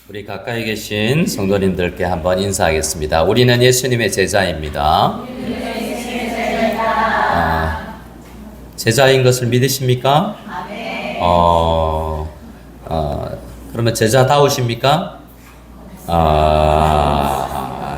우리 가까이 계신 성도님들께 한번 인사하겠습니다. 우리는 예수님의 제자입니다. 제자인 것을 믿으십니까? 그러면 제자다우십니까?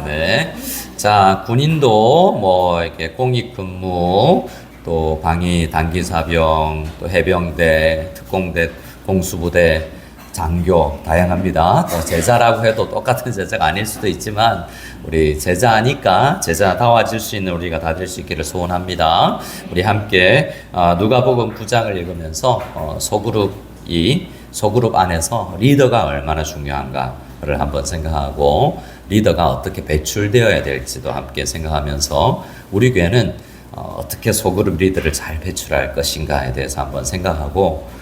네. 자, 군인도 뭐 이렇게 공익근무, 또 방위, 단기사병, 또 해병대, 특공대, 공수부대, 장교 다양합니다. 또 제자라고 해도 똑같은 제자가 아닐 수도 있지만 우리 제자니까 제자다워질 수 있는 우리가 다 될 수 있기를 소원합니다. 우리 함께 누가복음 9장을 읽으면서 소그룹 안에서 리더가 얼마나 중요한가를 한번 생각하고 리더가 어떻게 배출되어야 될지도 함께 생각하면서 우리 교회는 어떻게 소그룹 리더를 잘 배출할 것인가에 대해서 한번 생각하고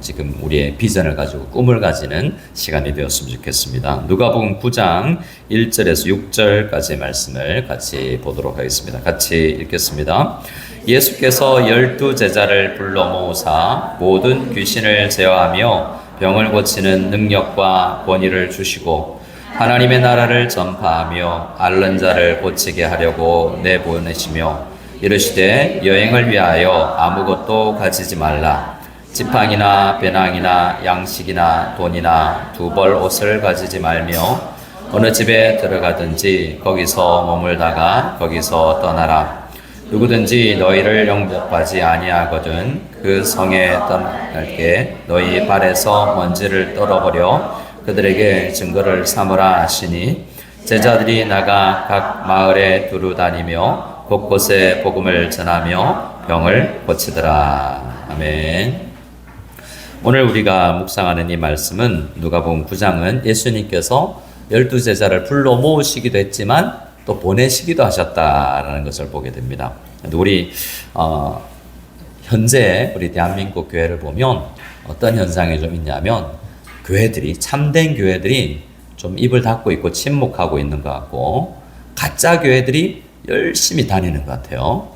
지금 우리의 비전을 가지고 꿈을 가지는 시간이 되었으면 좋겠습니다. 누가복음 9장 1절에서 6절까지의 말씀을 같이 보도록 하겠습니다. 같이 읽겠습니다. 예수께서 12 제자를 불러 모으사 모든 귀신을 제어하며 병을 고치는 능력과 권위를 주시고 하나님의 나라를 전파하며 앓는 자를 고치게 하려고 내보내시며 이르시되 여행을 위하여 아무것도 가지지 말라. 지팡이나 배낭이나 양식이나 돈이나 두 벌 옷을 가지지 말며 어느 집에 들어가든지 거기서 머물다가 거기서 떠나라. 누구든지 너희를 영접하지 아니하거든 그 성에 떠날 때 너희 발에서 먼지를 떨어버려 그들에게 증거를 삼으라 하시니 제자들이 나가 각 마을에 두루 다니며 곳곳에 복음을 전하며 병을 고치더라. 아멘. 오늘 우리가 묵상하는 이 말씀은 누가복음 9장은 예수님께서 12 제자를 불러 모으시기도 했지만 또 보내시기도 하셨다라는 것을 보게 됩니다. 우리 현재 우리 대한민국 교회를 보면 어떤 현상이 좀 있냐면 교회들이 참된 교회들이 좀 입을 닫고 있고 침묵하고 있는 것 같고 가짜 교회들이 열심히 다니는 것 같아요.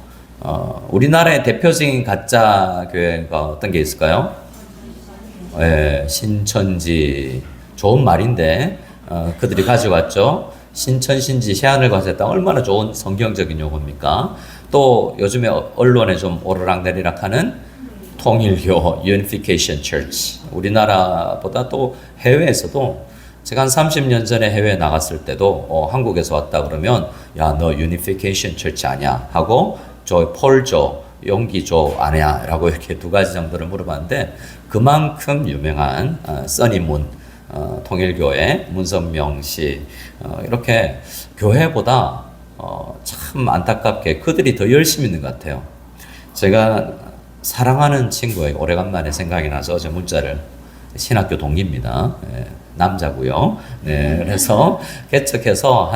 우리나라의 대표적인 가짜 교회가 어떤 게 있을까요? 신천지 좋은 말인데 그들이 가져왔죠. 신천신지 세안을 가졌다. 얼마나 좋은 성경적인 용어입니까? 또 요즘에 언론에 좀 오르락내리락하는 통일교 Unification Church. 우리나라보다 또 해외에서도 제가 한 30년 전에 해외에 나갔을 때도 한국에서 왔다 그러면 야, 너 Unification Church 아니야? 하고 저 폴조 용기조 아니야? 라고 이렇게 두 가지 정도를 물어봤는데 그만큼 유명한 써니문 통일교회 문선명 씨 이렇게 교회보다 참 안타깝게 그들이 더 열심히 있는 것 같아요. 제가 사랑하는 친구에게 오래간만에 생각이 나서 어제 문자를 신학교 동기입니다. 남자고요. 그래서 개척해서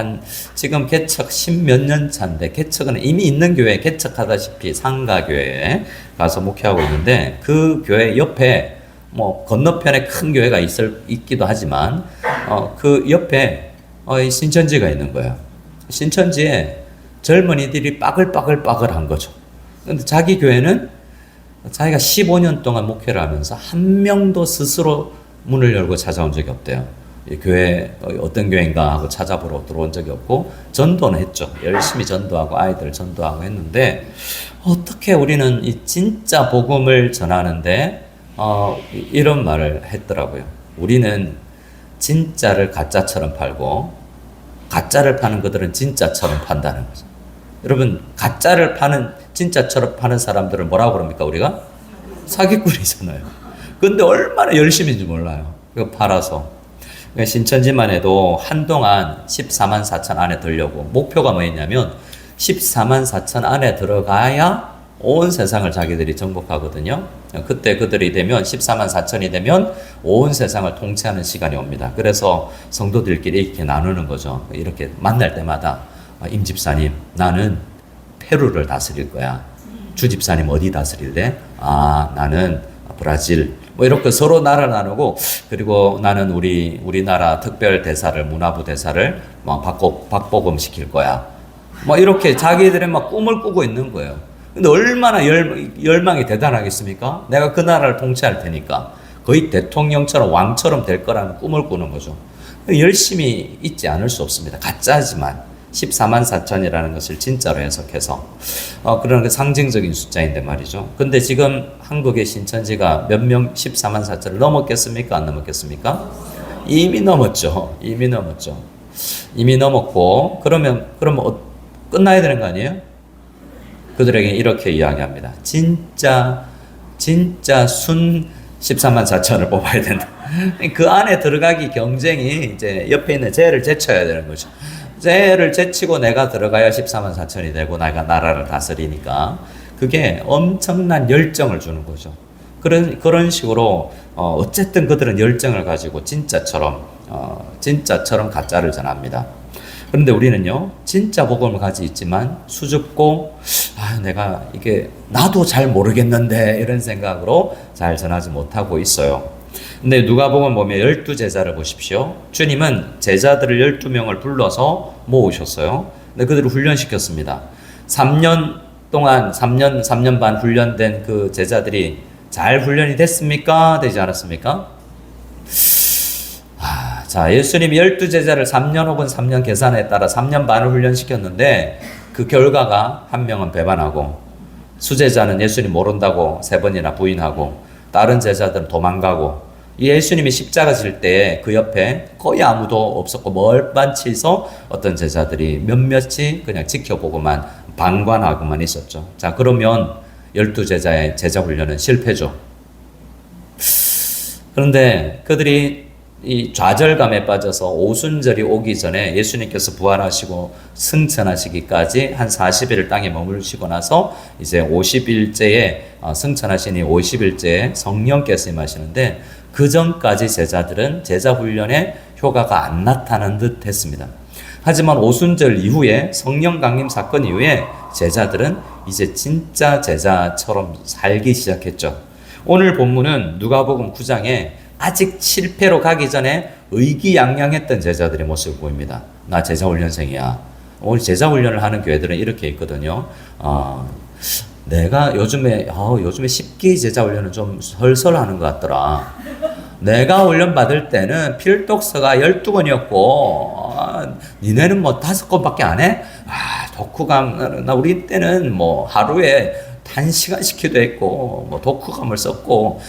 지금 개척 10몇 년 차인데 개척은 이미 있는 교회 개척하다시피 상가교회에 가서 목회하고 있는데 그 교회 옆에 뭐 건너편에 큰 교회가 있기도 하지만 그 옆에 신천지가 있는 거예요. 신천지에 젊은이들이 빠글빠글한 거죠. 근데 자기 교회는 자기가 15년 동안 목회를 하면서 한 명도 스스로 문을 열고 찾아온 적이 없대요. 이 교회 어떤 교회인가 하고 찾아보러 들어온 적이 없고 전도는 했죠. 열심히 전도하고 아이들 전도하고 했는데 어떻게 우리는 이 진짜 복음을 전하는데 이런 말을 했더라고요. 우리는 진짜를 가짜처럼 팔고 가짜를 파는 그들은 진짜처럼 판다는 거죠. 여러분 가짜를 파는 진짜처럼 파는 사람들을 뭐라고 그럽니까 우리가? 사기꾼이잖아요. 근데 얼마나 열심인지 몰라요. 이거 팔아서. 신천지만 해도 한동안 14만 4천 안에 들려고 목표가 뭐였냐면 14만 4천 안에 들어가야 온 세상을 자기들이 정복하거든요. 그때 그들이 되면 14만 4천이 되면 온 세상을 통치하는 시간이 옵니다. 그래서 성도들끼리 이렇게 나누는 거죠. 이렇게 만날 때마다 임 집사님 나는 페루를 다스릴 거야. 주 집사님 어디 다스릴래? 나는 브라질. 뭐 이렇게 서로 나라 나누고 그리고 나는 우리나라 특별 대사를 문화부 대사를 막 박복음 시킬 거야. 뭐 이렇게 자기들의 막 꿈을 꾸고 있는 거예요. 근데 얼마나 열망이 대단하겠습니까? 내가 그 나라를 통치할 테니까 거의 대통령처럼 왕처럼 될 거라는 꿈을 꾸는 거죠. 열심히 있지 않을 수 없습니다. 가짜지만 14만 4천이라는 것을 진짜로 해석해서 그런 그 상징적인 숫자인데 말이죠. 근데 지금 한국의 신천지가 몇 명 14만 4천을 넘었겠습니까? 안 넘었겠습니까? 이미 넘었죠. 이미 넘었죠. 이미 넘었고 그러면 끝나야 되는 거 아니에요? 그들에게 이렇게 이야기합니다. 진짜 순 14만 4천을 뽑아야 된다. 그 안에 들어가기 경쟁이 이제 옆에 있는 쟤를 제쳐야 되는 거죠. 쟤를 제치고 내가 들어가야 14만 4천이 되고 내가 나라를 다스리니까 그게 엄청난 열정을 주는 거죠. 그런 식으로 어쨌든 그들은 열정을 가지고 진짜처럼 가짜를 전합니다. 그런데 우리는요, 진짜 복음을 가지고 있지만 수줍고, 내가 이게 나도 잘 모르겠는데 이런 생각으로 잘 전하지 못하고 있어요. 근데 누가복음 보면 12제자를 보십시오. 주님은 제자들을 12명을 불러서 모으셨어요. 근데 그들을 훈련시켰습니다. 3년 동안 3년 반 훈련된 그 제자들이 잘 훈련이 됐습니까? 되지 않았습니까? 자, 예수님이 12제자를 3년 혹은 3년 계산에 따라 3년 반을 훈련시켰는데 그 결과가 한 명은 배반하고 수제자는 예수님 모른다고 3번이나 부인하고 다른 제자들은 도망가고 예수님이 십자가 질 때 그 옆에 거의 아무도 없었고 멀빤치서 어떤 제자들이 몇몇이 그냥 지켜보고만 방관하고만 있었죠. 자, 그러면 12제자의 제자 훈련은 실패죠. 그런데 그들이 이 좌절감에 빠져서 오순절이 오기 전에 예수님께서 부활하시고 승천하시기까지 한 40일을 땅에 머무르시고 나서 이제 50일째에 승천하시니 50일째에 성령께서 임하시는데 그 전까지 제자들은 제자 훈련에 효과가 안 나타난 듯 했습니다. 하지만 오순절 이후에 성령 강림 사건 이후에 제자들은 이제 진짜 제자처럼 살기 시작했죠. 오늘 본문은 누가복음 9장에 아직 실패로 가기 전에 의기양양했던 제자들의 모습을 보입니다. 나 제자훈련생이야. 오늘 제자훈련을 하는 교회들은 이렇게 있거든요. 내가 요즘에 10기 제자훈련은 좀 설설하는 것 같더라. 내가 훈련 받을 때는 필독서가 12권이었고 니네는 뭐 5권밖에 안 해? 독후감, 우리 때는 뭐 하루에 단시간 시키도 했고 뭐 독후감을 썼고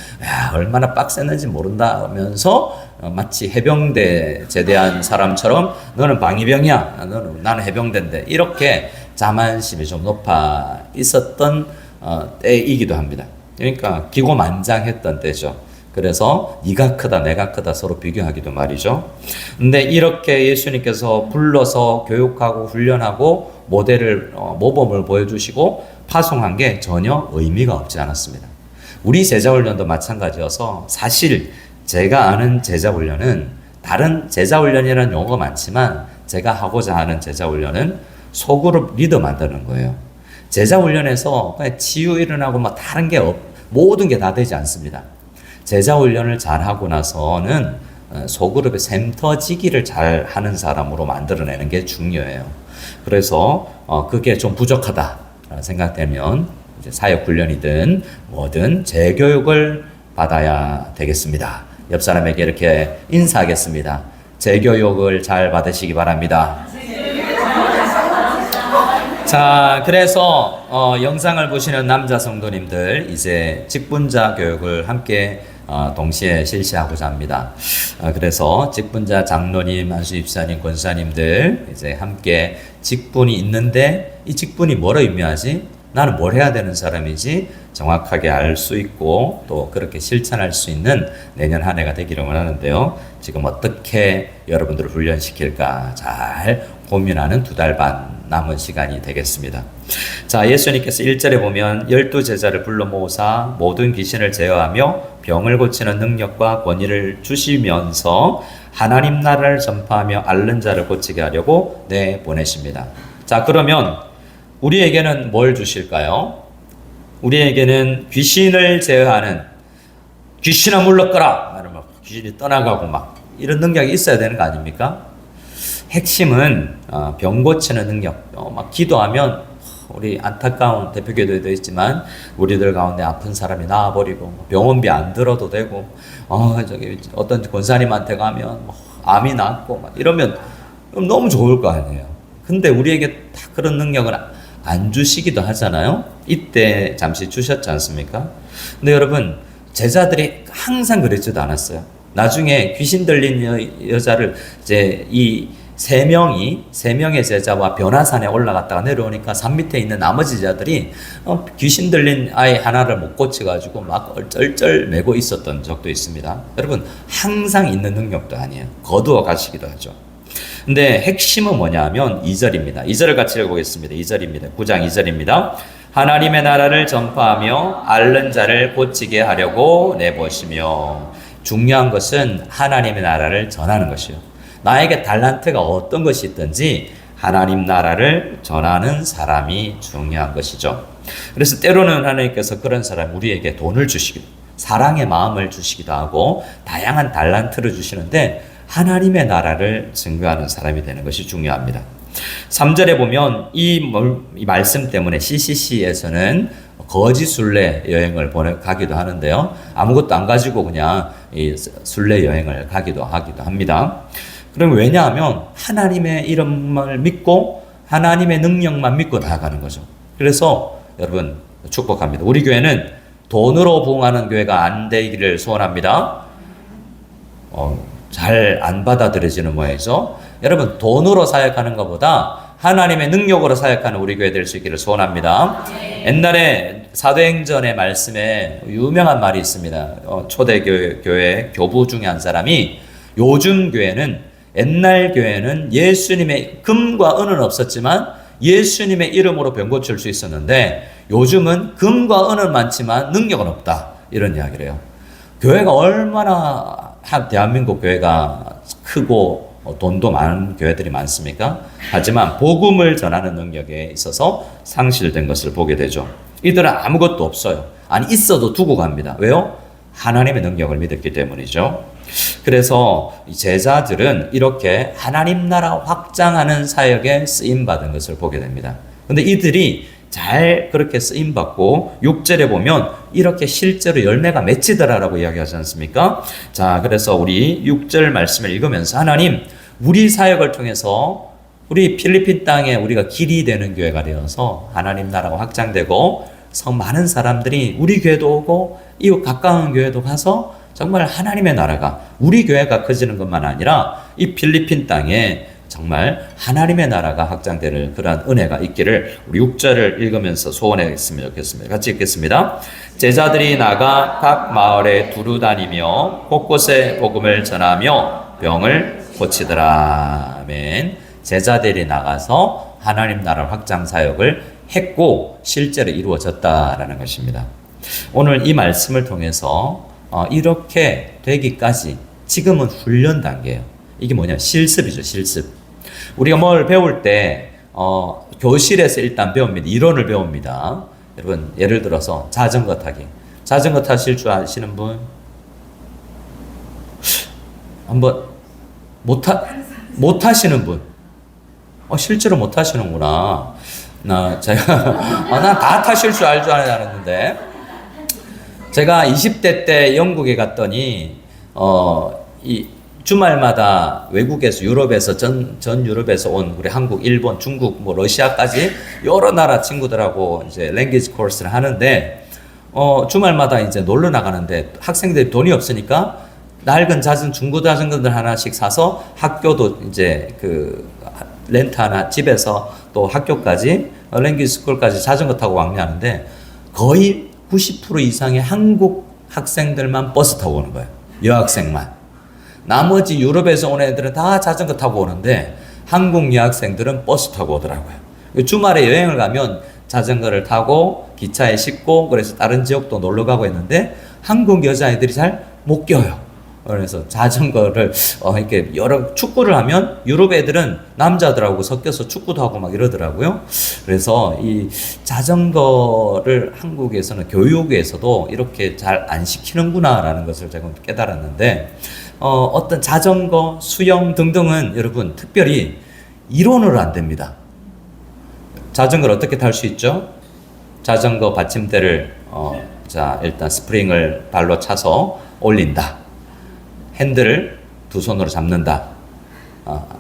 얼마나 빡셌는지 모른다면서 마치 해병대 제대한 사람처럼 너는 방위병이야, 나는 해병대인데 이렇게 자만심이 좀 높아 있었던 때이기도 합니다. 그러니까 기고만장했던 때죠. 그래서 네가 크다 내가 크다 서로 비교하기도 말이죠. 근데 이렇게 예수님께서 불러서 교육하고 훈련하고 모범을 보여주시고 파송한 게 전혀 의미가 없지 않았습니다. 우리 제자훈련도 마찬가지여서 사실 제가 아는 제자훈련은 다른 제자훈련이라는 용어가 많지만 제가 하고자 하는 제자훈련은 소그룹 리더 만드는 거예요. 제자훈련에서 그냥 치유 일어나고 뭐 다른 게 모든 게 다 되지 않습니다. 제자훈련을 잘하고 나서는 소그룹의 샘터지기를 잘 하는 사람으로 만들어내는 게 중요해요. 그래서 그게 좀 부족하다 생각되면 이제 사역훈련이든 뭐든 재교육을 받아야 되겠습니다. 옆 사람에게 이렇게 인사하겠습니다. 재교육을 잘 받으시기 바랍니다. 자, 그래서 영상을 보시는 남자 성도님들 이제 직분자 교육을 함께 동시에 실시하고자 합니다. 그래서 직분자 장로님, 안수집사님, 권사님들 이제 함께 직분이 있는데 이 직분이 뭐로 의미하지? 나는 뭘 해야 되는 사람이지? 정확하게 알 수 있고 또 그렇게 실천할 수 있는 내년 한 해가 되기를 원하는데요. 지금 어떻게 여러분들을 훈련시킬까 잘 고민하는 2달 반 남은 시간이 되겠습니다. 자, 예수님께서 1절에 보면 12제자를 불러 모으사 모든 귀신을 제어하며 병을 고치는 능력과 권위를 주시면서 하나님 나라를 전파하며 앓는 자를 고치게 하려고 내보내십니다. 자, 그러면 우리에게는 뭘 주실까요? 우리에게는 귀신을 제어하는 귀신아 물러가라! 귀신이 떠나가고 막 이런 능력이 있어야 되는 거 아닙니까? 핵심은 병 고치는 능력. 막 기도하면 우리 안타까운 대표교회도 있지만 우리들 가운데 아픈 사람이 나아버리고 병원비 안 들어도 되고 저기 어떤 권사님한테 가면 암이 낫고 막 이러면 너무 좋을 거 아니에요. 근데 우리에게 다 그런 능력을 안 주시기도 하잖아요. 이때 잠시 주셨지 않습니까? 근데 여러분, 제자들이 항상 그러지도 않았어요. 나중에 귀신 들린 여자를 이제 이 세 명의 제자와 변화산에 올라갔다가 내려오니까 산 밑에 있는 나머지 제자들이 귀신 들린 아이 하나를 못 고쳐가지고 막 얼쩔쩔 매고 있었던 적도 있습니다. 여러분, 항상 있는 능력도 아니에요. 거두어 가시기도 하죠. 근데 핵심은 뭐냐 하면 2절입니다. 2절을 같이 읽어보겠습니다. 2절입니다. 9장 2절입니다. 하나님의 나라를 전파하며 앓는 자를 고치게 하려고 내보시며. 중요한 것은 하나님의 나라를 전하는 것이요. 나에게 달란트가 어떤 것이 있든지 하나님 나라를 전하는 사람이 중요한 것이죠. 그래서 때로는 하나님께서 그런 사람 우리에게 돈을 주시기도, 사랑의 마음을 주시기도 하고 다양한 달란트를 주시는데 하나님의 나라를 증거하는 사람이 되는 것이 중요합니다. 3절에 보면 이 말씀 때문에 CCC에서는 거지 순례 여행을 가기도 하는데요. 아무것도 안 가지고 그냥 이 순례 여행을 가기도 합니다. 그럼 왜냐하면 하나님의 이름을 믿고 하나님의 능력만 믿고 나아가는 거죠. 그래서 여러분 축복합니다. 우리 교회는 돈으로 부흥하는 교회가 안 되기를 소원합니다. 잘 안 받아들여지는 모양이죠. 여러분, 돈으로 사역하는 것보다 하나님의 능력으로 사역하는 우리 교회 될 수 있기를 소원합니다. 옛날에 사도행전의 말씀에 유명한 말이 있습니다. 초대교회 교부 중에 한 사람이 요즘 교회는, 옛날 교회는 예수님의 금과 은은 없었지만 예수님의 이름으로 병 고칠 수 있었는데 요즘은 금과 은은 많지만 능력은 없다, 이런 이야기를 해요. 교회가 얼마나 대한민국 교회가 크고 돈도 많은 교회들이 많습니까? 하지만 복음을 전하는 능력에 있어서 상실된 것을 보게 되죠. 이들은 아무것도 없어요. 아니, 있어도 두고 갑니다. 왜요? 하나님의 능력을 믿었기 때문이죠. 그래서 제자들은 이렇게 하나님 나라 확장하는 사역에 쓰임받은 것을 보게 됩니다. 근데 이들이 잘 그렇게 쓰임받고 6절에 보면 이렇게 실제로 열매가 맺히더라라고 이야기하지 않습니까? 자, 그래서 우리 6절 말씀을 읽으면서 하나님, 우리 사역을 통해서 우리 필리핀 땅에 우리가 길이 되는 교회가 되어서 하나님 나라가 확장되고 많은 사람들이 우리 교회도 오고 이웃 가까운 교회도 가서 정말 하나님의 나라가, 우리 교회가 커지는 것만 아니라 이 필리핀 땅에 정말 하나님의 나라가 확장되는 그러한 은혜가 있기를 우리 6절을 읽으면서 소원했으면 좋겠습니다. 같이 읽겠습니다. 제자들이 나가 각 마을에 두루 다니며 곳곳에 복음을 전하며 병을 고치더라. 아멘. 제자들이 나가서 하나님 나라 확장 사역을 했고 실제로 이루어졌다라는 것입니다. 오늘 이 말씀을 통해서 이렇게 되기까지 지금은 훈련 단계예요. 이게 뭐냐? 실습이죠, 실습. 우리가 뭘 배울 때 교실에서 일단 배웁니다. 이론을 배웁니다. 여러분, 예를 들어서 자전거 타기. 자전거 타실 줄 아시는 분? 한번 못 타시는 분? 실제로 못 타시는구나. 난 다 타실 줄 알았는데. 제가 20대 때 영국에 갔더니 이 주말마다 외국에서 유럽에서 전 유럽에서 온 우리 한국, 일본, 중국, 뭐 러시아까지 여러 나라 친구들하고 이제 랭귀지 코र्스를 하는데 주말마다 이제 놀러 나가는데 학생들이 돈이 없으니까 낡은 중고 자전거들 하나씩 사서 학교도 이제 그 렌트 하나 집에서 또 학교까지 랭귀지 스쿨까지 자전거 타고 왕래하는데 거의 90% 이상의 한국 학생들만 버스 타고 오는 거예요. 여학생만. 나머지 유럽에서 온 애들은 다 자전거 타고 오는데 한국 여학생들은 버스 타고 오더라고요. 주말에 여행을 가면 자전거를 타고 기차에 싣고 그래서 다른 지역도 놀러 가고 했는데 한국 여자애들이 잘 못 껴요. 그래서 자전거를 이렇게 여러 축구를 하면 유럽 애들은 남자들하고 섞여서 축구도 하고 막 이러더라고요. 그래서 이 자전거를 한국에서는 교육에서도 이렇게 잘 안 시키는구나라는 것을 제가 깨달았는데 어떤 자전거, 수영 등등은 여러분 특별히 이론으로 안 됩니다. 자전거를 어떻게 탈 수 있죠? 자전거 받침대를 일단 스프링을 발로 차서 올린다. 핸들을 두 손으로 잡는다.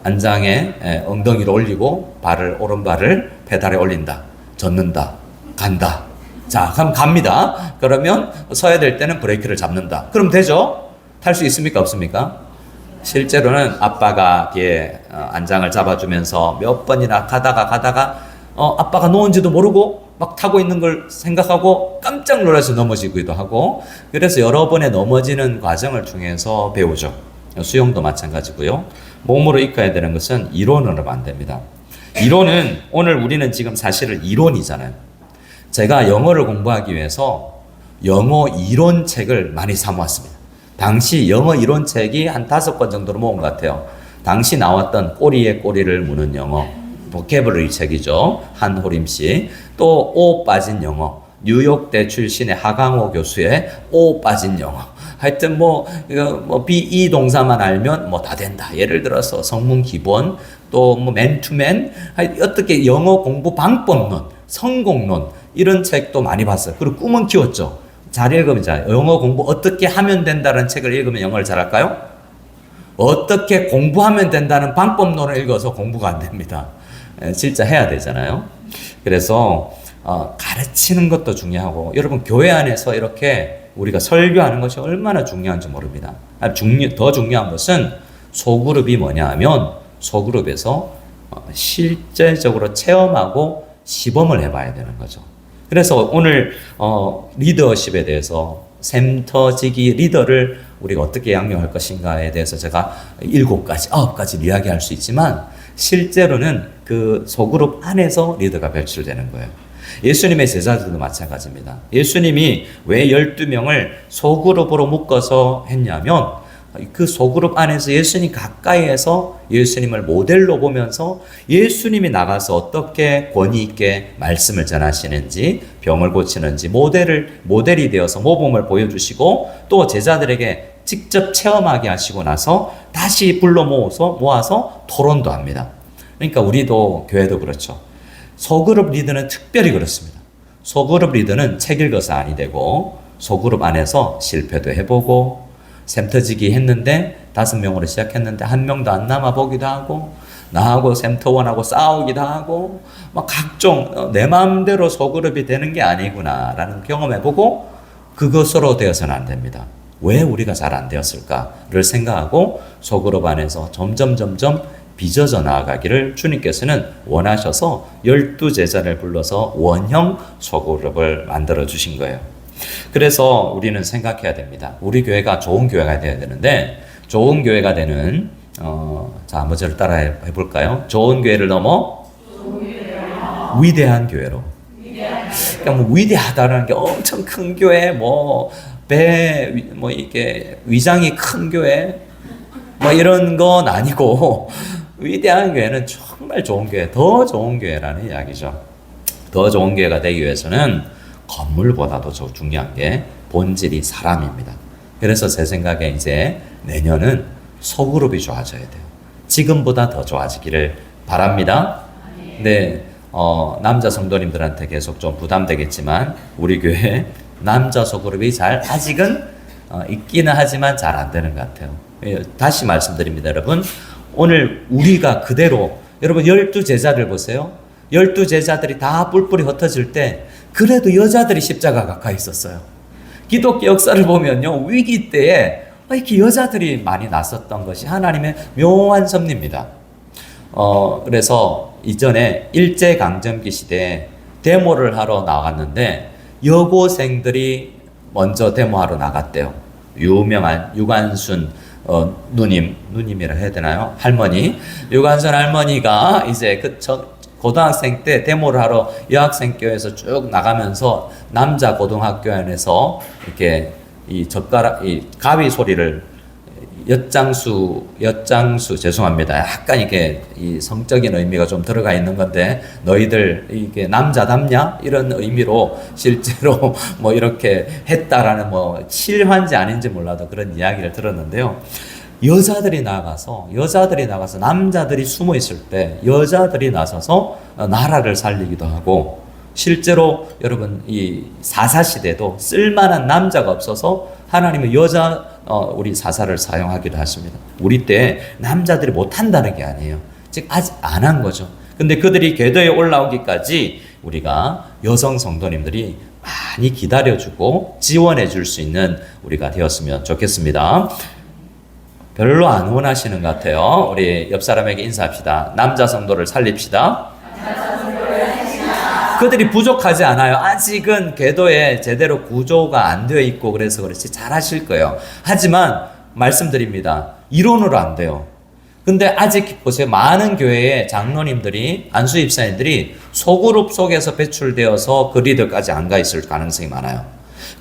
안장에 엉덩이를 올리고 오른발을 페달에 올린다. 젓는다. 간다. 자, 그럼 갑니다. 그러면 서야 될 때는 브레이크를 잡는다. 그럼 되죠? 탈 수 있습니까? 없습니까? 실제로는 아빠가 뒤에 안장을 잡아주면서 몇 번이나 가다가 아빠가 놓은지도 모르고 막 타고 있는 걸 생각하고 깜짝 놀라서 넘어지기도 하고, 그래서 여러 번의 넘어지는 과정을 통해서 배우죠. 수영도 마찬가지고요. 몸으로 익혀야 되는 것은 이론으로는 안 됩니다. 이론은 오늘 우리는 지금 사실은 이론이잖아요. 제가 영어를 공부하기 위해서 영어 이론책을 많이 사모았습니다. 당시 영어 이론책이 한 5권 정도로 모은 것 같아요. 당시 나왔던 꼬리에 꼬리를 무는 영어, 보캐블러리 책이죠. 한호림씨. 또 오 빠진 영어, 뉴욕대 출신의 하강호 교수의 오 빠진 영어. 하여튼 be 동사만 알면 다 된다. 예를 들어서 성문 기본, 또 맨투맨, 어떻게 영어 공부 방법론, 성공론, 이런 책도 많이 봤어요. 그리고 꿈은 키웠죠. 잘 읽으면 영어 공부 어떻게 하면 된다는 책을 읽으면 영어를 잘할까요? 어떻게 공부하면 된다는 방법론을 읽어서 공부가 안 됩니다. 진짜 해야 되잖아요. 그래서 가르치는 것도 중요하고, 여러분 교회 안에서 이렇게 우리가 설교하는 것이 얼마나 중요한지 모릅니다. 더 중요한 것은 소그룹이 뭐냐 하면 소그룹에서 실제적으로 체험하고 시범을 해봐야 되는 거죠. 그래서 오늘 리더십에 대해서 센터지기 리더를 우리가 어떻게 양육할 것인가에 대해서 제가 7가지, 9가지를 이야기할 수 있지만, 실제로는 그 소그룹 안에서 리더가 배출되는 거예요. 예수님의 제자들도 마찬가지입니다. 예수님이 왜 12명을 소그룹으로 묶어서 했냐면, 그 소그룹 안에서 예수님 가까이에서 예수님을 모델로 보면서 예수님이 나가서 어떻게 권위 있게 말씀을 전하시는지, 병을 고치는지 모델이 되어서 모범을 보여주시고, 또 제자들에게 직접 체험하게 하시고 나서 다시 불러 모아서 토론도 합니다. 그러니까 우리도 교회도 그렇죠. 소그룹 리더는 특별히 그렇습니다. 소그룹 리더는 책 읽어서 아니 되고, 소그룹 안에서 실패도 해보고, 샘터지기 했는데 5명으로 시작했는데 1명도 안 남아 보기도 하고, 나하고 샘터원하고 싸우기도 하고, 막 각종 내 마음대로 소그룹이 되는 게 아니구나라는 경험해보고, 그것으로 되어서는 안 됩니다. 왜 우리가 잘 안 되었을까를 생각하고 소그룹 안에서 점점 빚어져 나아가기를 주님께서는 원하셔서 12제자를 불러서 원형 소그룹을 만들어 주신 거예요. 그래서 우리는 생각해야 됩니다. 우리 교회가 좋은 교회가 되어야 되는데, 좋은 교회가 되는 자, 한번 저를 따라 해볼까요? 좋은 교회를 넘어 위대한 교회로. 그러니까 위대하다는 게 엄청 큰 교회, 이게 위장이 큰 교회, 이런 건 아니고, 위대한 교회는 정말 좋은 교회, 더 좋은 교회라는 이야기죠. 더 좋은 교회가 되기 위해서는 건물보다도 더 중요한 게 본질이 사람입니다. 그래서 제 생각에 이제 내년은 소그룹이 좋아져야 돼요. 지금보다 더 좋아지기를 바랍니다. 네, 남자 성도님들한테 계속 좀 부담되겠지만, 우리 교회 남자 소그룹이 아직은 있기는 하지만 잘 안 되는 것 같아요. 다시 말씀드립니다, 여러분. 오늘 우리가 그대로, 여러분 12제자들 보세요. 12제자들이 다 뿔뿔이 흩어질 때 그래도 여자들이 십자가 가까이 있었어요. 기독교 역사를 보면요, 위기 때에 이렇게 여자들이 많이 나섰던 것이 하나님의 묘한 섭리입니다. 그래서 이전에 일제강점기 시대에 데모를 하러 나갔는데 여고생들이 먼저 데모하러 나갔대요. 유명한 유관순 누님이라 해야 되나요? 할머니. 유관순 할머니가 이제 고등학생 때 데모를 하러 여학생교회에서 쭉 나가면서 남자 고등학교 안에서 이렇게 이 가위 소리를 엿장수 죄송합니다. 약간 이게 이 성적인 의미가 좀 들어가 있는 건데, 너희들 이게 남자답냐? 이런 의미로 실제로 이렇게 했다라는 실화인지 아닌지 몰라도 그런 이야기를 들었는데요. 여자들이 나가서 남자들이 숨어 있을 때 여자들이 나서서 나라를 살리기도 하고, 실제로 여러분 이 사사시대도 쓸만한 남자가 없어서 하나님의 여자 우리 사사를 사용하기도 하십니다. 우리 때 남자들이 못한다는 게 아니에요. 즉 아직 안 한 거죠. 근데 그들이 궤도에 올라오기까지 우리가 여성 성도님들이 많이 기다려주고 지원해 줄 수 있는 우리가 되었으면 좋겠습니다. 별로 안 원하시는 것 같아요. 우리 옆 사람에게 인사합시다. 남자 성도를 살립시다. 그들이 부족하지 않아요. 아직은 궤도에 제대로 구조가 안 되어 있고 그래서 그렇지 잘하실 거예요. 하지만 말씀드립니다. 이론으로 안 돼요. 근데 아직 보세요. 많은 교회의 장로님들이, 안수 입사님들이 소그룹 속에서 배출되어서 그 리더까지 안 가 있을 가능성이 많아요.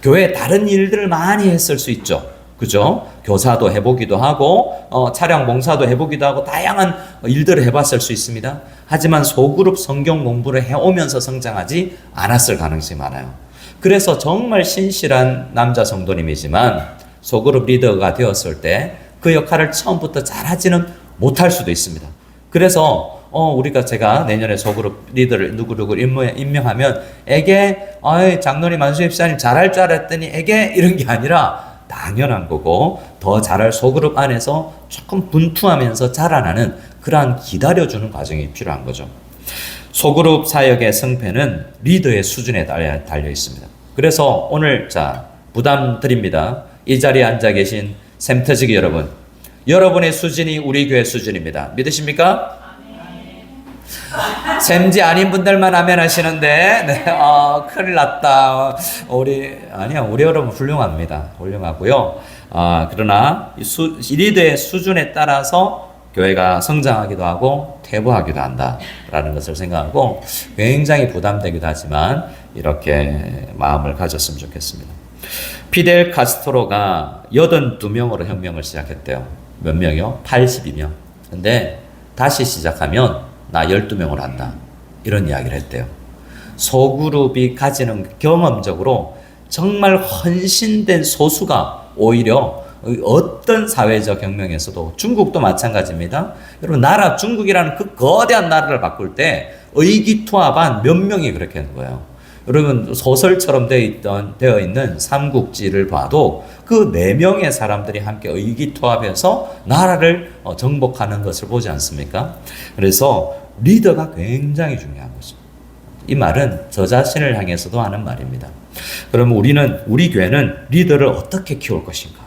교회에 다른 일들을 많이 했을 수 있죠. 그죠? 교사도 해보기도 하고, 차량 봉사도 해보기도 하고, 다양한 일들을 해봤을 수 있습니다. 하지만 소그룹 성경 공부를 해오면서 성장하지 않았을 가능성이 많아요. 그래서 정말 신실한 남자 성도님이지만, 소그룹 리더가 되었을 때 그 역할을 처음부터 잘하지는 못할 수도 있습니다. 그래서 제가 내년에 소그룹 리더를 누구누구 임명하면 장로님, 안수 집사님 잘할 줄 알았더니 이런 게 아니라 당연한 거고 더 잘할 소그룹 안에서 조금 분투하면서 자라나는 그러한 기다려주는 과정이 필요한 거죠. 소그룹 사역의 승패는 리더의 수준에 달려 있습니다. 그래서 오늘 부담 드립니다. 이 자리에 앉아 계신 샘터지기 여러분, 여러분의 수준이 우리 교회 수준입니다. 믿으십니까? 샘지 아닌 분들만 아멘 하시는데, 큰일 났다. 우리 여러분 훌륭합니다. 훌륭하고요. 그러나 리더의 수준에 따라서 교회가 성장하기도 하고 퇴보하기도 한다라는 것을 생각하고 굉장히 부담되기도 하지만 이렇게 마음을 가졌으면 좋겠습니다. 피델 카스트로가 82명으로 혁명을 시작했대요. 몇 명이요? 82명. 근데 다시 시작하면 나 12명으로 한다. 이런 이야기를 했대요. 소그룹이 가지는 경험적으로 정말 헌신된 소수가 오히려 어떤 사회적 혁명에서도, 중국도 마찬가지입니다. 여러분, 중국이라는 그 거대한 나라를 바꿀 때 의기투합한 몇 명이 그렇게 하는 거예요. 여러분, 소설처럼 되어 있는 삼국지를 봐도 그 4명의 사람들이 함께 의기투합해서 나라를 정복하는 것을 보지 않습니까? 그래서 리더가 굉장히 중요한 거죠. 이 말은 저 자신을 향해서도 하는 말입니다. 그러면 우리 교회는 리더를 어떻게 키울 것인가?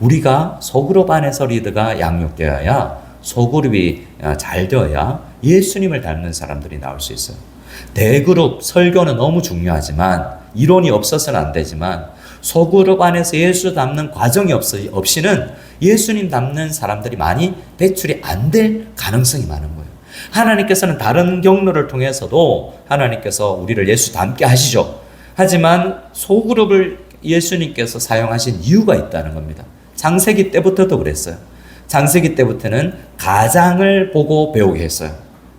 우리가 소그룹 안에서 리더가 양육되어야, 소그룹이 잘 되어야 예수님을 닮는 사람들이 나올 수 있어요. 대그룹 설교는 너무 중요하지만, 이론이 없어서는 안 되지만, 소그룹 안에서 예수 닮는 과정이 없이는 예수님 닮는 사람들이 많이 배출이 안 될 가능성이 많은 거예요. 하나님께서는 다른 경로를 통해서도 하나님께서 우리를 예수 닮게 하시죠. 하지만 소그룹을 예수님께서 사용하신 이유가 있다는 겁니다. 창세기 때부터도 그랬어요. 창세기 때부터는 가장을 보고 배우게 했어요.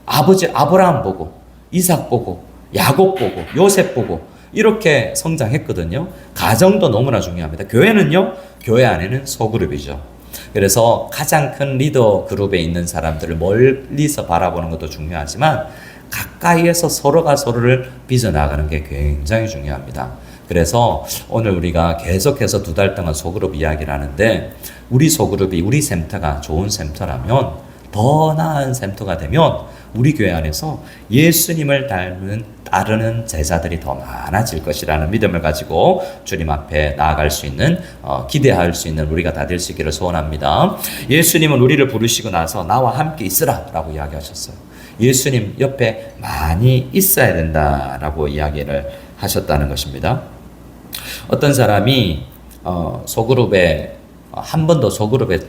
아버지 아브라함 보고, 이삭 보고, 야곱 보고, 요셉 보고 이렇게 성장했거든요. 가정도 너무나 중요합니다. 교회는요, 교회 안에는 소그룹이죠. 그래서 가장 큰 리더 그룹에 있는 사람들을 멀리서 바라보는 것도 중요하지만 가까이에서 서로가 서로를 빚어나가는 게 굉장히 중요합니다. 그래서 오늘 우리가 계속해서 2달 동안 소그룹 이야기를 하는데, 우리 소그룹이, 우리 샘터가 좋은 샘터라면, 더 나은 샘터가 되면 우리 교회 안에서 예수님을 따르는 제자들이 더 많아질 것이라는 믿음을 가지고 주님 앞에 나아갈 수 있는, 기대할 수 있는 우리가 다 될 수 있기를 소원합니다. 예수님은 우리를 부르시고 나서 나와 함께 있으라 라고 이야기하셨어요. 예수님 옆에 많이 있어야 된다라고 이야기를 하셨다는 것입니다. 어떤 사람이 소그룹에 한 번도 소그룹에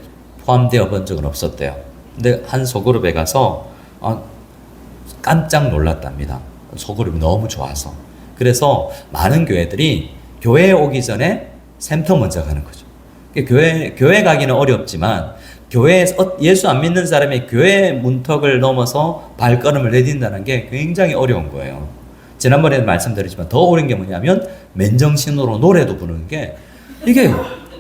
포함되어 본 적은 없었대요. 근데 한 소그룹에 가서 깜짝 놀랐답니다. 소그룹이 너무 좋아서. 그래서 많은 교회들이 교회에 오기 전에 샘터 먼저 가는 거죠. 교회 가기는 어렵지만, 교회에서 예수 안 믿는 사람이 교회 문턱을 넘어서 발걸음을 내딘다는 게 굉장히 어려운 거예요. 지난번에도 말씀드렸지만 더 어려운 게 뭐냐면, 맨정신으로 노래도 부르는 게, 이게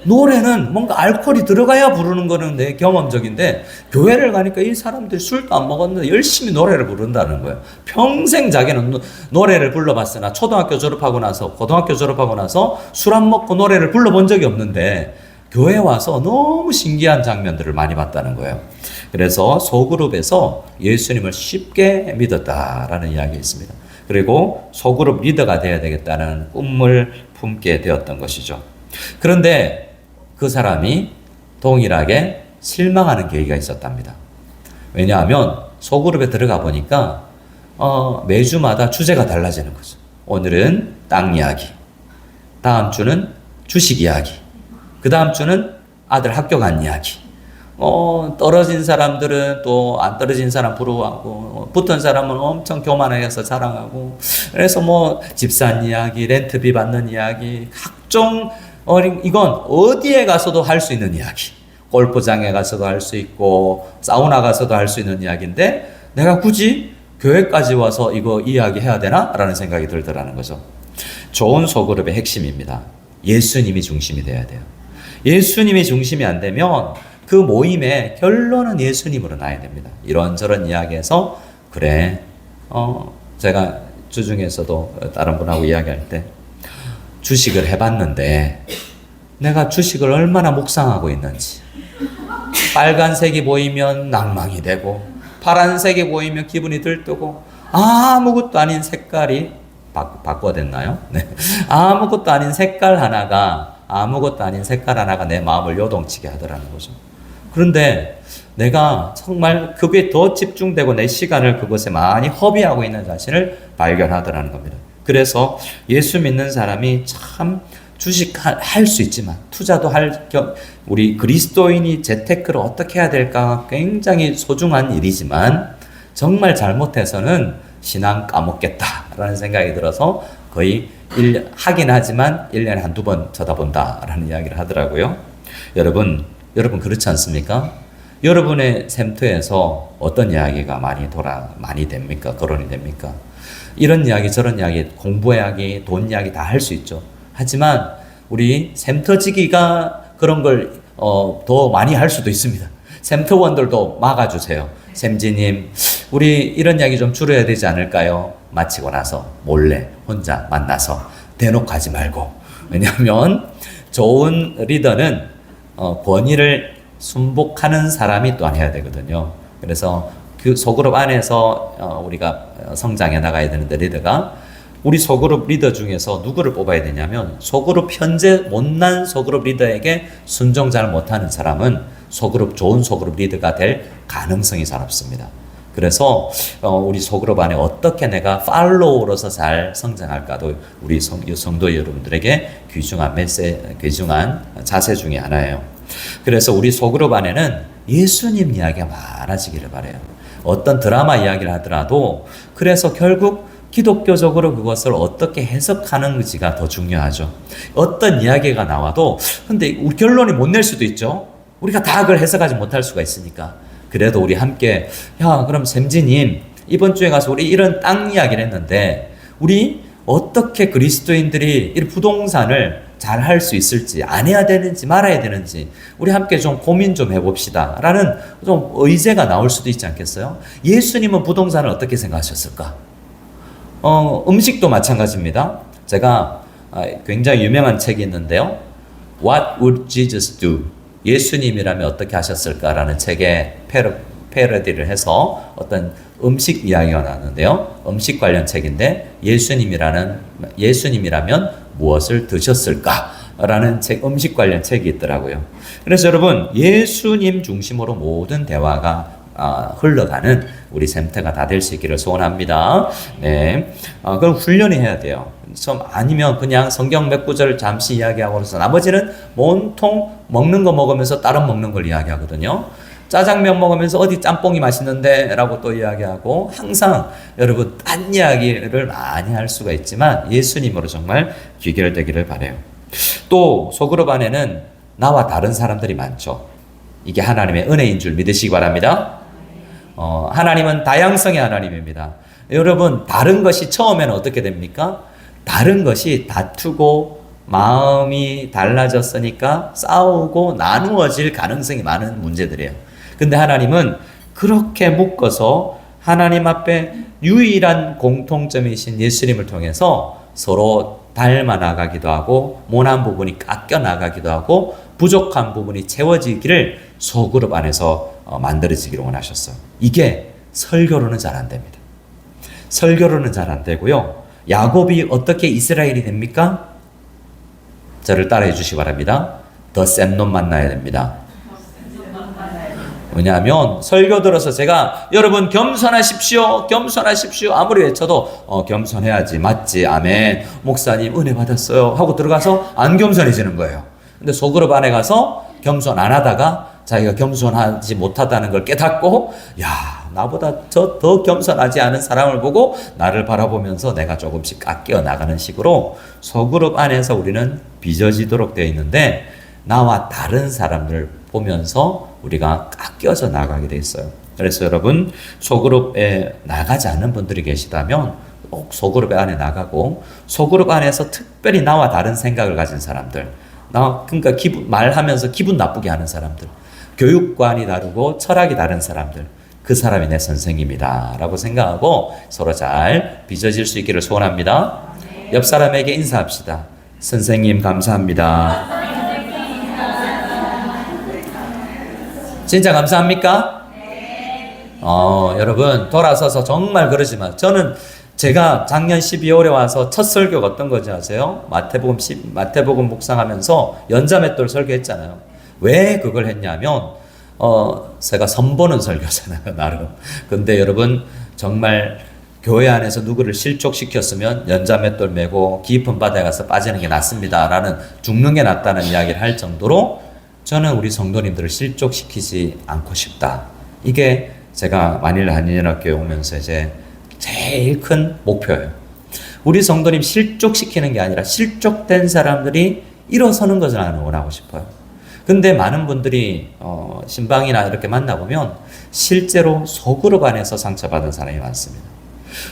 노래는 뭔가 알코올이 들어가야 부르는 거는 내 경험적인데, 교회를 가니까 이 사람들이 술도 안 먹었는데 열심히 노래를 부른다는 거예요. 평생 자기는 노래를 불러봤으나 초등학교 졸업하고 나서, 고등학교 졸업하고 나서 술 안 먹고 노래를 불러본 적이 없는데, 교회 와서 너무 신기한 장면들을 많이 봤다는 거예요. 그래서 소그룹에서 예수님을 쉽게 믿었다라는 이야기가 있습니다. 그리고 소그룹 리더가 되어야 되겠다는 꿈을 품게 되었던 것이죠. 그런데 그 사람이 동일하게 실망하는 계기가 있었답니다. 왜냐하면 소그룹에 들어가 보니까 매주마다 주제가 달라지는 거죠. 오늘은 땅 이야기, 다음 주는 주식 이야기, 그 다음 주는 아들 학교 간 이야기. 떨어진 사람들은 또 안 떨어진 사람 부러워하고, 붙은 사람은 엄청 교만해서 자랑하고, 그래서 뭐 집산 이야기, 렌트비 받는 이야기, 각종 이건 어디에 가서도 할 수 있는 이야기. 골프장에 가서도 할 수 있고, 사우나 가서도 할 수 있는 이야기인데, 내가 굳이 교회까지 와서 이거 이야기 해야 되나? 라는 생각이 들더라는 거죠. 좋은 소그룹의 핵심입니다. 예수님이 중심이 돼야 돼요. 예수님이 중심이 안 되면 그 모임의 결론은 예수님으로 나야 됩니다. 이런저런 이야기해서 그래, 제가 주중에서도 다른 분하고 이야기할 때 주식을 해봤는데 내가 주식을 얼마나 묵상하고 있는지, 빨간색이 보이면 낭망이 되고 파란색이 보이면 기분이 들뜨고, 아무것도 아닌 색깔이 바꿔야 됐나요? 네. 아무것도 아닌 색깔 하나가 내 마음을 요동치게 하더라는 거죠. 그런데 내가 정말 그게 더 집중되고 내 시간을 그것에 많이 허비하고 있는 자신을 발견하더라는 겁니다. 그래서 예수 믿는 사람이 참 주식할 수 있지만, 투자도 할 겸, 우리 그리스도인이 재테크를 어떻게 해야 될까 굉장히 소중한 일이지만, 정말 잘못해서는 신앙 까먹겠다라는 생각이 들어서 거의 하긴 하지만 1년에 한두 번 쳐다본다라는 이야기를 하더라고요. 여러분 그렇지 않습니까? 여러분의 샘터에서 어떤 이야기가 많이 됩니까? 거론이 됩니까? 이런 이야기 저런 이야기, 공부 이야기, 돈 이야기 다 할 수 있죠. 하지만 우리 샘터지기가 그런 걸 더 많이 할 수도 있습니다. 샘터원들도 막아주세요. 샘지님, 우리 이런 이야기 좀 줄여야 되지 않을까요? 마치고 나서 몰래 혼자 만나서 대놓고 하지 말고. 왜냐하면 좋은 리더는 권위를 순복하는 사람이 또한 해야 되거든요. 그래서 그 소그룹 안에서 우리가 성장해 나가야 되는데, 리더가 우리 소그룹 리더 중에서 누구를 뽑아야 되냐면, 현재 못난 소그룹 리더에게 순종 잘 못하는 사람은 좋은 소그룹 리더가 될 가능성이 잘 없습니다. 그래서 우리 소그룹 안에 어떻게 내가 팔로우로서 잘 성장할까도 우리 성도 여러분들에게 귀중한 자세 중에 하나예요. 그래서 우리 소그룹 안에는 예수님 이야기가 많아지기를 바라요. 어떤 드라마 이야기를 하더라도, 그래서 결국 기독교적으로 그것을 어떻게 해석하는지가 더 중요하죠. 어떤 이야기가 나와도 근데 우리 결론이 못 낼 수도 있죠. 우리가 다 그걸 해석하지 못할 수가 있으니까. 그래도 우리 함께, 그럼 샘지님 이번 주에 가서 우리 이런 땅 이야기를 했는데, 우리 어떻게 그리스도인들이 이 부동산을 잘 할 수 있을지, 안 해야 되는지 말아야 되는지 우리 함께 좀 고민 좀 해봅시다 라는 좀 의제가 나올 수도 있지 않겠어요? 예수님은 부동산을 어떻게 생각하셨을까? 음식도 마찬가지입니다. 제가 굉장히 유명한 책이 있는데요. What would Jesus do? 예수님이라면 어떻게 하셨을까라는 책에 패러디를 해서 어떤 음식 이야기가 나왔는데요. 음식 관련 책인데, 예수님이라면 무엇을 드셨을까라는 음식 관련 책이 있더라고요. 그래서 여러분, 예수님 중심으로 모든 대화가 흘러가는 우리 샘터가 다 될 수 있기를 소원합니다. 네. 그럼 훈련이 해야 돼요. 아니면 그냥 성경 몇 구절을 잠시 이야기하고서 나머지는 온통 먹는 거 먹으면서 다른 먹는 걸 이야기하거든요. 짜장면 먹으면서 어디 짬뽕이 맛있는데 라고 또 이야기하고, 항상 여러분 딴 이야기를 많이 할 수가 있지만 예수님으로 정말 귀결되기를 바라요. 또 소그룹 안에는 나와 다른 사람들이 많죠. 이게 하나님의 은혜인 줄 믿으시기 바랍니다. 하나님은 다양성의 하나님입니다. 여러분, 다른 것이 처음에는 어떻게 됩니까? 다른 것이 다투고 마음이 달라졌으니까 싸우고 나누어질 가능성이 많은 문제들이에요. 근데 하나님은 그렇게 묶어서 하나님 앞에 유일한 공통점이신 예수님을 통해서 서로 닮아 나가기도 하고, 모난 부분이 깎여 나가기도 하고, 부족한 부분이 채워지기를 소그룹 안에서 만들어지기를 원하셨어요. 이게 설교로는 잘 안 됩니다. 설교로는 잘 안 되고요. 야곱이 어떻게 이스라엘이 됩니까? 저를 따라해 주시기 바랍니다. 더 센 놈 만나야 됩니다. 왜냐하면 설교 들어서 제가 여러분 겸손하십시오, 겸손하십시오 아무리 외쳐도 겸손해야지, 맞지, 아멘, 목사님 은혜 받았어요 하고 들어가서 안 겸손해지는 거예요. 근데 소그룹 안에 가서 겸손 안 하다가 자기가 겸손하지 못하다는 걸 깨닫고, 야, 나보다 더 겸손하지 않은 사람을 보고 나를 바라보면서 내가 조금씩 깎여 나가는 식으로 소그룹 안에서 우리는 빚어지도록 되어 있는데, 나와 다른 사람들 보면서 우리가 깎여져 나가게 돼 있어요. 그래서 여러분, 소그룹에 나가지 않는 분들이 계시다면 꼭 소그룹 안에 나가고, 소그룹 안에서 특별히 나와 다른 생각을 가진 사람들, 그러니까 말하면서 기분 나쁘게 하는 사람들, 교육관이 다르고 철학이 다른 사람들, 그 사람이 내 선생님이다 라고 생각하고 서로 잘 빚어질 수 있기를 소원합니다. 옆 사람에게 인사합시다. 선생님 감사합니다. 진짜 감사합니까? 여러분 돌아서서 정말 그러지만, 저는 제가 작년 12월에 와서 첫 설교가 어떤 건지 아세요? 마태복음 묵상하면서 연자맷돌 설교했잖아요. 왜 그걸 했냐면 제가 선보는 설교잖아요, 나름. 근데 여러분, 정말 교회 안에서 누구를 실족시켰으면 연자맷돌 메고 깊은 바다에 가서 빠지는 게 낫습니다 라는, 죽는 게 낫다는 이야기를 할 정도로 저는 우리 성도님들을 실족시키지 않고 싶다. 이게 제가 마닐라 한인연합교회 오면서 이제 제일 큰 목표예요. 우리 성도님 실족시키는 게 아니라 실족된 사람들이 일어서는 것을 나는 원하고 싶어요. 근데 많은 분들이 신방이나 이렇게 만나보면 실제로 소그룹 안에서 상처받은 사람이 많습니다.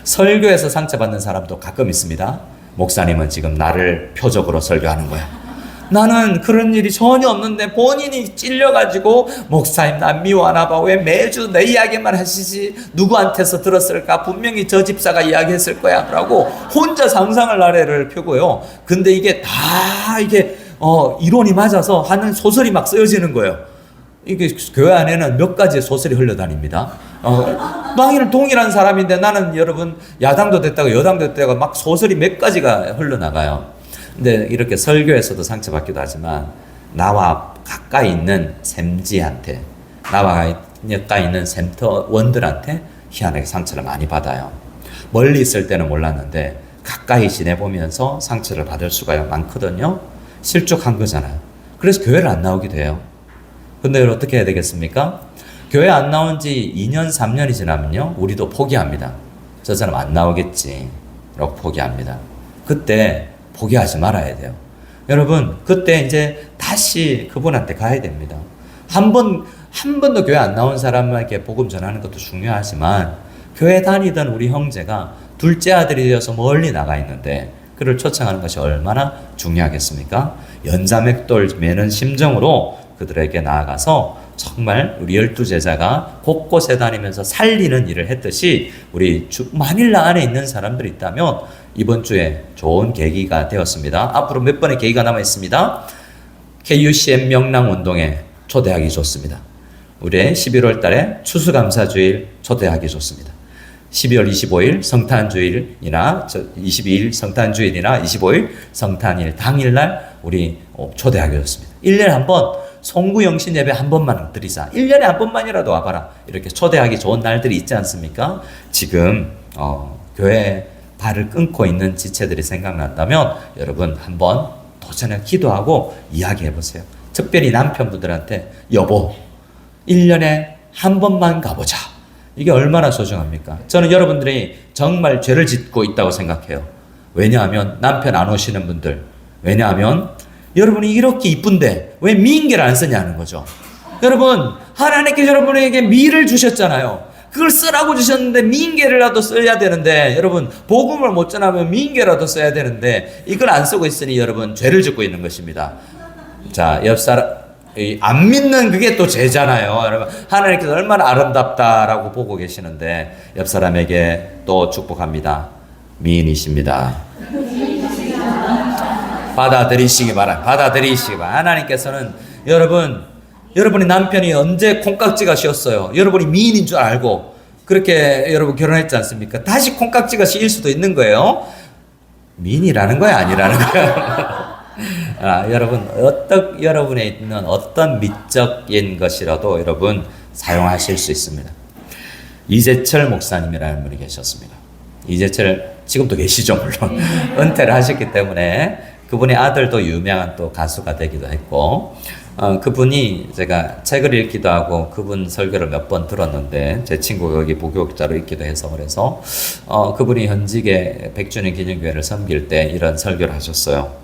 설교에서 상처받는 사람도 가끔 있습니다. 목사님은 지금 나를 표적으로 설교하는 거야. 나는 그런 일이 전혀 없는데 본인이 찔려가지고 목사님 나 미워하나 봐. 왜 매주 내 이야기만 하시지? 누구한테서 들었을까? 분명히 저 집사가 이야기했을 거야 라고 혼자 상상을 나래를 펴고요. 근데 이게 다 이론이 맞아서 하는 소설이 막 쓰여지는 거예요. 이게 교회 안에는 몇 가지의 소설이 흘러다닙니다. 망이는 동일한 사람인데 나는 여러분 야당도 됐다가 여당도 됐다가 막 소설이 몇 가지가 흘러나가요. 근데 이렇게 설교에서도 상처받기도 하지만 나와 가까이 있는 샘지한테, 나와 가까이 있는 샘터원들한테 희한하게 상처를 많이 받아요. 멀리 있을 때는 몰랐는데 가까이 지내보면서 상처를 받을 수가 많거든요. 실족한 거잖아요. 그래서 교회를 안 나오기도 해요. 근데 어떻게 해야 되겠습니까? 교회 안 나온 지 2년, 3년이 지나면요, 우리도 포기합니다. 저 사람 안 나오겠지 라고 포기합니다. 그때 포기하지 말아야 돼요. 여러분, 그때 이제 다시 그분한테 가야 됩니다. 한 번도 교회 안 나온 사람에게 복음 전하는 것도 중요하지만, 교회 다니던 우리 형제가 둘째 아들이 되어서 멀리 나가 있는데 그를 초청하는 것이 얼마나 중요하겠습니까? 연자맥돌 매는 심정으로 그들에게 나아가서 정말 우리 12제자가 곳곳에 다니면서 살리는 일을 했듯이, 우리 마닐라 안에 있는 사람들이 있다면 이번 주에 좋은 계기가 되었습니다. 앞으로 몇 번의 계기가 남아 있습니다. KUCM 명랑운동에 초대하기 좋습니다. 우리 11월 달에 추수감사주일 초대하기 좋습니다. 12월 25일 성탄주일이나 22일 성탄주일이나 25일 성탄일 당일날 우리 초대하기 좋습니다. 1년에 한 번 송구영신 예배 한 번만 드리자. 1년에 한 번만이라도 와봐라. 이렇게 초대하기 좋은 날들이 있지 않습니까? 지금 교회 발을 끊고 있는 지체들이 생각난다면 여러분 한번 도전해 기도하고 이야기해 보세요. 특별히 남편분들한테 여보 1년에 한 번만 가보자. 이게 얼마나 소중합니까? 저는 여러분들이 정말 죄를 짓고 있다고 생각해요. 왜냐하면 남편 안 오시는 분들, 왜냐하면 여러분이 이렇게 이쁜데 왜 미인계를 안 쓰냐는 거죠. 여러분, 하나님께서 여러분에게 미를 주셨잖아요. 그걸 쓰라고 주셨는데 미인계라도 써야 되는데, 여러분 복음을 못 전하면 미인계라도 써야 되는데 이걸 안 쓰고 있으니 여러분 죄를 짓고 있는 것입니다. 자, 옆사람 안 믿는 그게 또 죄잖아요. 여러분, 하나님께서 얼마나 아름답다라고 보고 계시는데 옆사람에게 또 축복합니다. 미인이십니다. 받아들이시기 바랍니다. 하나님께서는 여러분이 남편이 언제 콩깍지가 씌었어요? 여러분이 미인인 줄 알고 그렇게 여러분 결혼했지 않습니까? 다시 콩깍지가 씌일 수도 있는 거예요. 미인이라는 거야, 아니라는 거야? 여러분, 여러분에 있는 어떤 미적인 것이라도 여러분 사용하실 수 있습니다. 이재철 목사님이라는 분이 계셨습니다. 이재철, 지금도 계시죠, 물론. 은퇴를 하셨기 때문에 그분의 아들도 유명한 또 가수가 되기도 했고, 그분이 제가 책을 읽기도 하고 그분 설교를 몇 번 들었는데, 제 친구가 여기 부교육자로 있기도 해서 그래서, 그분이 현직의 100주년 기념교회를 섬길 때 이런 설교를 하셨어요.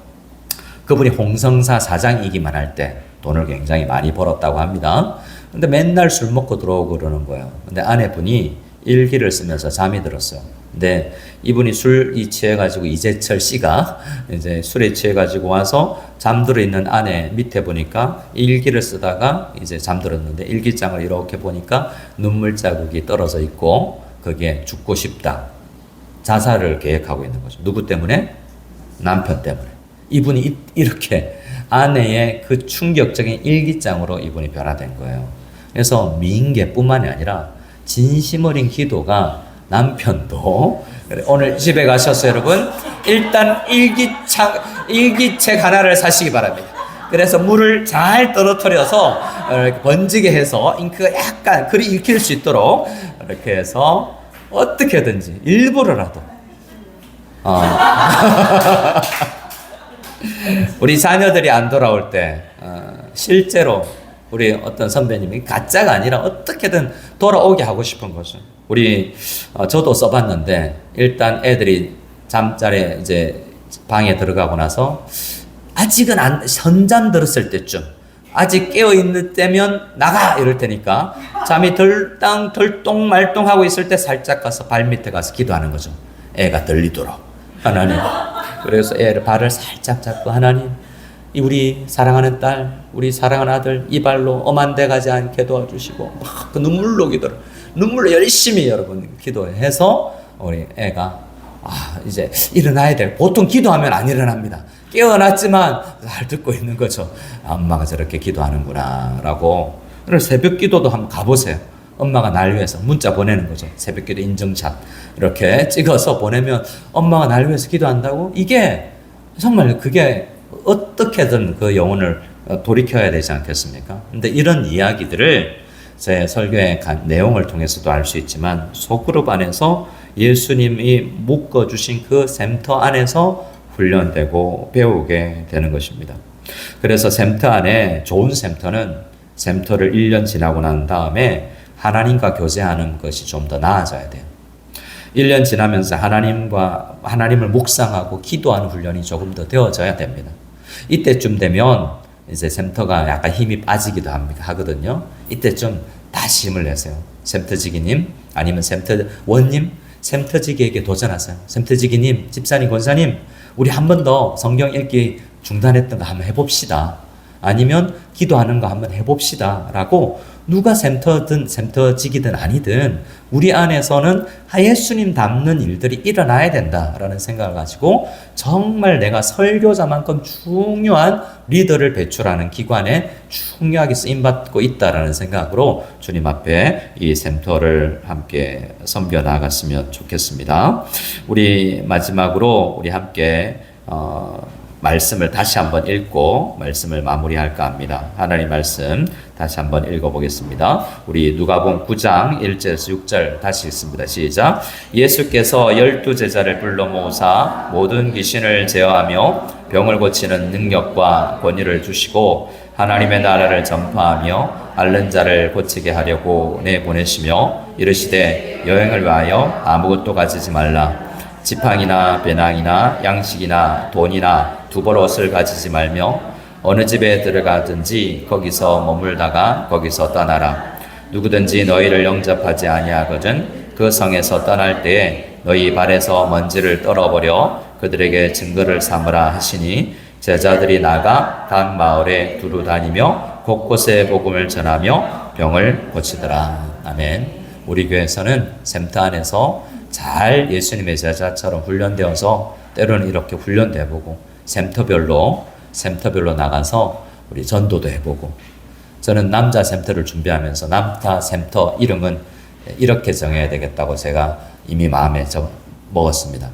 그분이 홍성사 사장이기만 할 때 돈을 굉장히 많이 벌었다고 합니다. 근데 맨날 술 먹고 들어오고 그러는 거예요. 근데 아내분이 일기를 쓰면서 잠이 들었어요. 근데 이분이 술이 취해가지고 이재철 씨가 이제 술에 취해가지고 와서 잠들어 있는 아내 밑에 보니까 일기를 쓰다가 이제 잠들었는데 일기장을 이렇게 보니까 눈물 자국이 떨어져 있고 거기에 죽고 싶다. 자살을 계획하고 있는 거죠. 누구 때문에? 남편 때문에. 이분이 이렇게 아내의 그 충격적인 일기장으로 이분이 변화된 거예요. 그래서 미인계뿐만이 아니라 진심 어린 기도가 남편도 오늘 집에 가셔서 여러분 일단 일기책 하나를 사시기 바랍니다. 그래서 물을 잘 떨어뜨려서 이렇게 번지게 해서 잉크가 약간 글이 읽힐 수 있도록 이렇게 해서 어떻게든지 일부러라도 우리 자녀들이 안 돌아올 때 실제로 우리 어떤 선배님이 가짜가 아니라 어떻게든 돌아오게 하고 싶은 거죠. 저도 써봤는데 일단 애들이 잠자리에 이제 방에 들어가고 나서 아직은 선잠 들었을 때쯤 아직 깨어있는 때면 나가 이럴 테니까 잠이 덜똥 말똥하고 있을 때 살짝 가서 발밑에 가서 기도하는 거죠. 애가 들리도록. 하나님. 그래서 애를 발을 살짝 잡고 하나님 우리 사랑하는 딸, 우리 사랑하는 아들 이 발로 엄한 데 가지 않게 도와주시고 막 그 눈물로 열심히 여러분 기도해서 우리 애가 이제 일어나야 돼. 보통 기도하면 안 일어납니다. 깨어났지만 잘 듣고 있는 거죠. 엄마가 저렇게 기도하는구나 라고. 그래서 새벽 기도도 한번 가보세요. 엄마가 날 위해서 문자 보내는 거죠. 새벽 기도 인증샷 이렇게 찍어서 보내면 엄마가 날 위해서 기도한다고? 이게 정말 그게 어떻게든 그 영혼을 돌이켜야 되지 않겠습니까? 근데 이런 이야기들을 제 설교의 내용을 통해서도 알 수 있지만 소그룹 안에서 예수님이 묶어주신 그 샘터 안에서 훈련되고 배우게 되는 것입니다. 그래서 샘터 안에 좋은 샘터는 샘터를 1년 지나고 난 다음에 하나님과 교제하는 것이 좀 더 나아져야 돼요. 1년 지나면서 하나님을 묵상하고 기도하는 훈련이 조금 더 되어져야 됩니다. 이때쯤 되면 이제 샘터가 약간 힘이 빠지기도 하거든요. 이때쯤 다시 힘을 내세요. 샘터지기님 아니면 샘터원님 샘터지기에게 도전하세요. 샘터지기님, 집사님, 권사님 우리 한 번 더 성경 읽기 중단했던 거 한번 해봅시다. 아니면 기도하는 거 한번 해봅시다 라고 누가 샘터든 샘터지기든 아니든 우리 안에서는 예수님 닮는 일들이 일어나야 된다라는 생각을 가지고 정말 내가 설교자만큼 중요한 리더를 배출하는 기관에 중요하게 쓰임받고 있다라는 생각으로 주님 앞에 이 샘터를 함께 섬겨 나갔으면 좋겠습니다. 우리 마지막으로 우리 함께 말씀을 다시 한번 읽고 말씀을 마무리할까 합니다. 하나님 말씀 다시 한번 읽어보겠습니다. 우리 누가복음 9장 1절에서 6절 다시 읽습니다. 시작. 예수께서 12제자를 불러 모으사 모든 귀신을 제어하며 병을 고치는 능력과 권위를 주시고 하나님의 나라를 전파하며 앓는 자를 고치게 하려고 내보내시며 이르시되 여행을 위하여 아무것도 가지지 말라. 지팡이나 배낭이나 양식이나 돈이나 두벌 옷을 가지지 말며 어느 집에 들어가든지 거기서 머물다가 거기서 떠나라. 누구든지 너희를 영접하지 아니하거든 그 성에서 떠날 때에 너희 발에서 먼지를 떨어버려 그들에게 증거를 삼으라 하시니 제자들이 나가 각 마을에 두루 다니며 곳곳에 복음을 전하며 병을 고치더라. 아멘. 우리 교회에서는 샘터 안에서 잘 예수님의 제자처럼 훈련되어서 때로는 이렇게 훈련되어보고 샘터별로 나가서 우리 전도도 해보고. 저는 남자 샘터를 준비하면서 남자 샘터 이름은 이렇게 정해야 되겠다고 제가 이미 마음에 먹었습니다.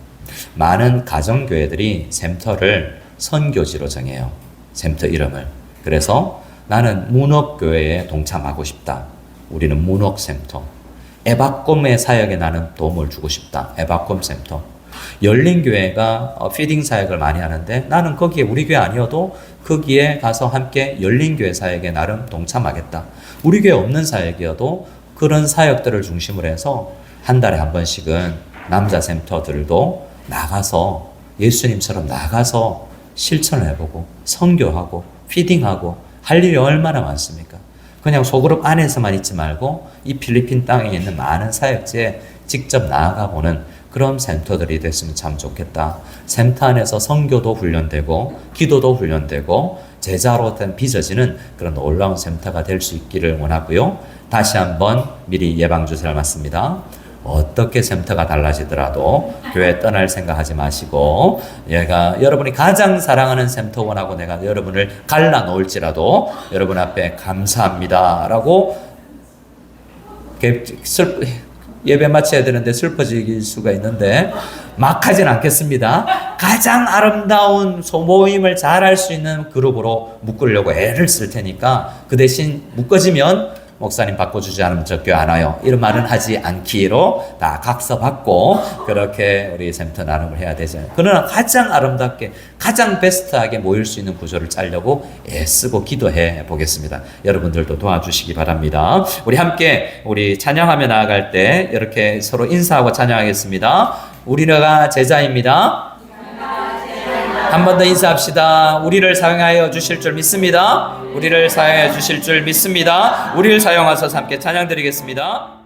많은 가정교회들이 샘터를 선교지로 정해요. 샘터 이름을. 그래서 나는 문옥교회에 동참하고 싶다. 우리는 문옥샘터. 에바콤의 사역에 나는 도움을 주고 싶다. 에바콤 샘터. 열린교회가 피딩 사역을 많이 하는데 나는 거기에 우리 교회 아니어도 거기에 가서 함께 열린교회 사역에 나름 동참하겠다. 우리 교회 없는 사역이어도 그런 사역들을 중심으로 해서 한 달에 한 번씩은 남자 샘터들도 나가서 예수님처럼 나가서 실천을 해보고 선교하고 피딩하고 할 일이 얼마나 많습니까? 그냥 소그룹 안에서만 있지 말고 이 필리핀 땅에 있는 많은 사역지에 직접 나아가 보는 그런 센터들이 됐으면 참 좋겠다. 센터 안에서 선교도 훈련되고 기도도 훈련되고 제자로 빚어지는 그런 놀라운 센터가 될 수 있기를 원하고요. 다시 한번 미리 예방주사를 맞습니다. 어떻게 샘터가 달라지더라도 교회 떠날 생각하지 마시고 여러분이 가장 사랑하는 샘터원하고 내가 여러분을 갈라놓을지라도 여러분 앞에 감사합니다 라고 예배 마쳐야 되는데 슬퍼질 수가 있는데 막 하진 않겠습니다. 가장 아름다운 소모임을 잘할 수 있는 그룹으로 묶으려고 애를 쓸 테니까 그 대신 묶어지면 목사님 바꿔주지 않으면 저 교회 안 와요. 이런 말은 하지 않기로 다 각서 받고 그렇게 우리 샘터 나눔을 해야 되잖아요. 그러나 가장 아름답게 가장 베스트하게 모일 수 있는 구조를 짜려고 애쓰고 기도해 보겠습니다. 여러분들도 도와주시기 바랍니다. 우리 함께 우리 찬양하며 나아갈 때 이렇게 서로 인사하고 찬양하겠습니다. 우리가 제자입니다. 한 번 더 인사합시다. 우리를 사용하여 주실 줄 믿습니다. 우리를 사용하여 주실 줄 믿습니다. 우리를 사용하셔서 함께 찬양 드리겠습니다.